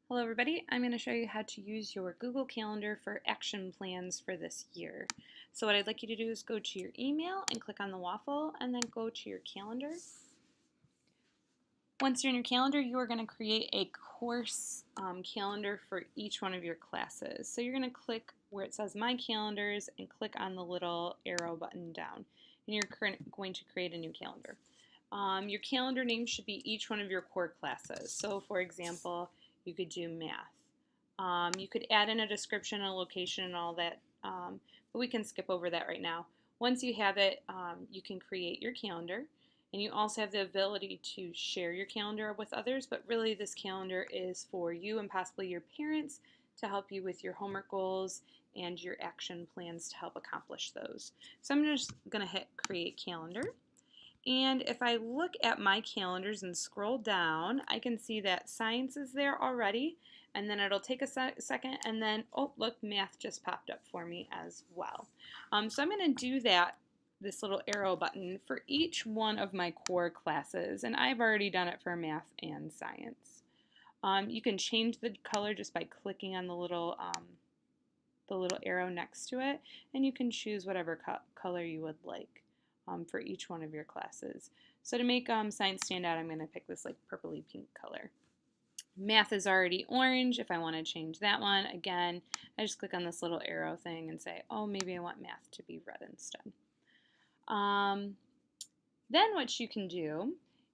Hello everybody, I'm going to show you how to use your Google Calendar for action plans for this year. So what I'd like you to do is go to your email and click on the waffle and then go to your calendar. Once you're in your calendar, you are going to create a course calendar for each one of your classes. So you're going to click where it says My Calendars and click on the little arrow button down. And you're going to create a new calendar. Your calendar name should be each one of your core classes. So for example, you could do math. You could add in a description, a location, and all that, but we can skip over that right now. Once you have it, you can create your calendar, and you also have the ability to share your calendar with others, but really this calendar is for you and possibly your parents to help you with your homework goals and your action plans to help accomplish those. So I'm just going to hit Create Calendar. And if I look at my calendars and scroll down, I can see that science is there already, and then it'll take a second, and then, oh, look, math just popped up for me as well. So I'm going to do that, this little arrow button, for each one of my core classes, and I've already done it for math and science. You can change the color just by clicking on the little arrow next to it, and you can choose whatever color you would like for each one of your classes. So to make science stand out, I'm going to pick this like purpley pink color. Math is already orange. If I want to change that one, again, I just click on this little arrow thing and say, oh, maybe I want math to be red instead. Then what you can do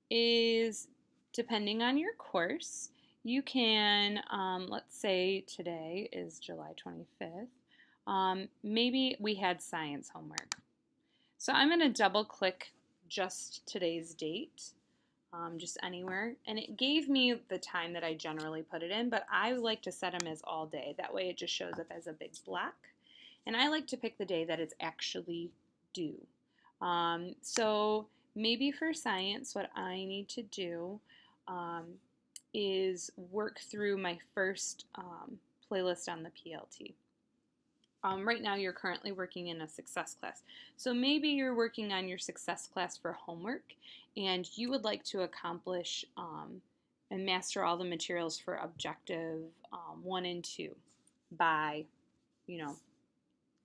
is, depending on your course, you can, let's say today is July 25th, maybe we had science homework. So I'm going to double click just today's date, just anywhere, and it gave me the time that I generally put it in, but I like to set them as all day. That way it just shows up as a big block, and I like to pick the day that it's actually due. So maybe for science, what I need to do is work through my first playlist on the PLT. Right now you're currently working in a success class. So maybe you're working on your success class for homework and you would like to accomplish and master all the materials for objective 1 and 2 by,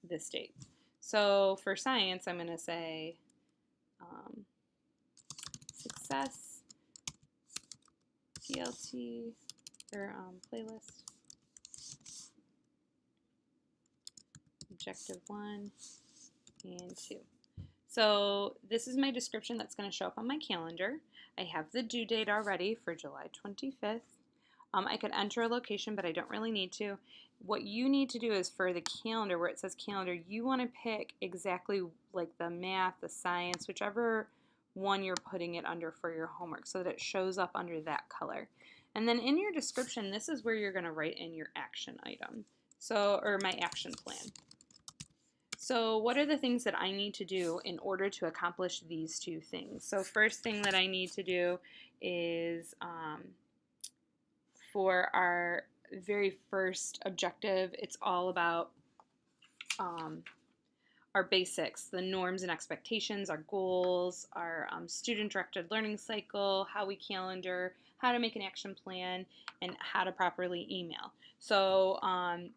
this date. So for science, I'm going to say success PLT or playlist. Objective 1 and 2. So this is my description that's going to show up on my calendar. I have the due date already for July 25th. I could enter a location, but I don't really need to. What you need to do is for the calendar, where it says calendar, you want to pick exactly like the math, the science, whichever one you're putting it under for your homework so that it shows up under that color. And then in your description, this is where you're going to write in your action item. Or my action plan. So what are the things that I need to do in order to accomplish these two things? So first thing that I need to do is for our very first objective, it's all about our basics, the norms and expectations, our goals, our student-directed learning cycle, how we calendar, how to make an action plan, and how to properly email. So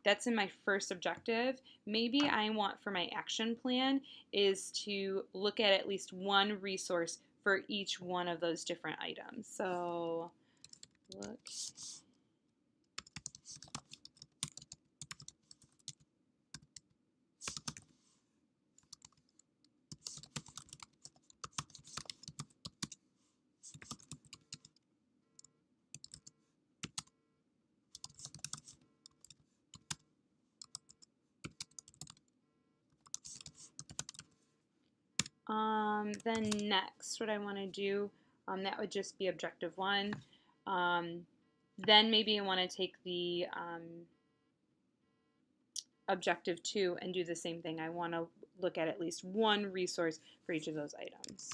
that's in my first objective. Maybe I want for my action plan is to look at least one resource for each one of those different items. So look. Then next, what I want to do, that would just be objective 1. Then maybe I want to take the objective 2 and do the same thing. I want to look at least one resource for each of those items.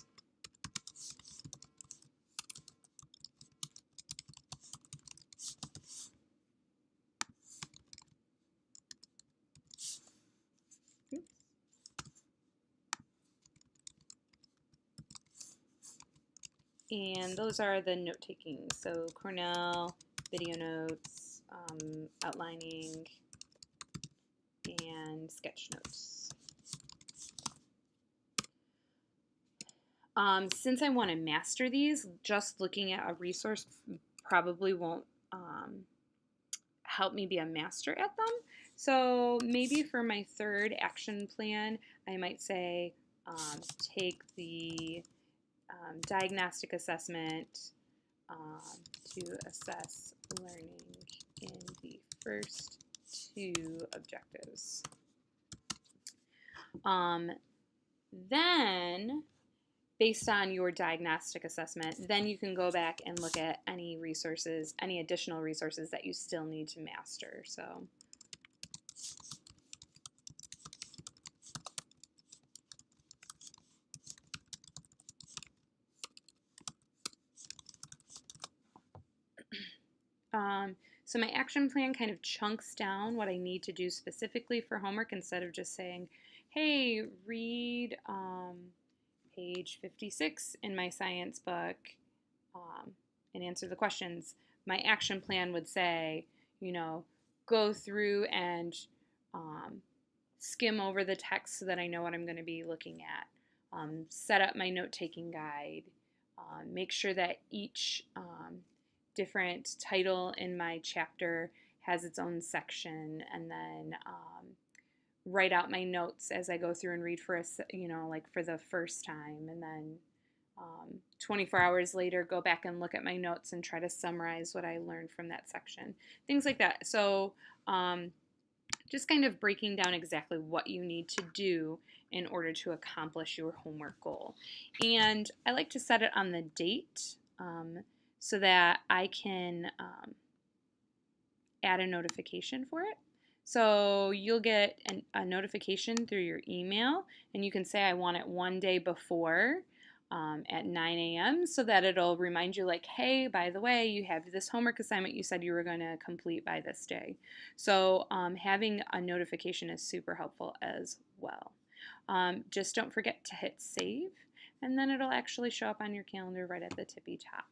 And those are the note-taking. So Cornell, video notes, outlining, and sketch notes. Since I want to master these, just looking at a resource probably won't help me be a master at them. So maybe for my third action plan, I might say take the diagnostic assessment to assess learning in the first two objectives. Then, based on your diagnostic assessment, then you can go back and look at any resources, any additional resources that you still need to master. So, so my action plan kind of chunks down what I need to do specifically for homework instead of just saying, hey, read page 56 in my science book and answer the questions. My action plan would say, you know, go through and skim over the text so that I know what I'm going to be looking at. Set up my note-taking guide. Make sure that each different title in my chapter has its own section, and then write out my notes as I go through and read for like for the first time, and then 24 hours later go back and look at my notes and try to summarize what I learned from that section. Things like that. So just kind of breaking down exactly what you need to do in order to accomplish your homework goal. And I like to set it on the date so that I can add a notification for it. So you'll get a notification through your email, and you can say I want it one day before at 9 a.m. so that it'll remind you like, hey, by the way, you have this homework assignment you said you were going to complete by this day. So having a notification is super helpful as well. Just don't forget to hit save, and then it'll actually show up on your calendar right at the tippy top.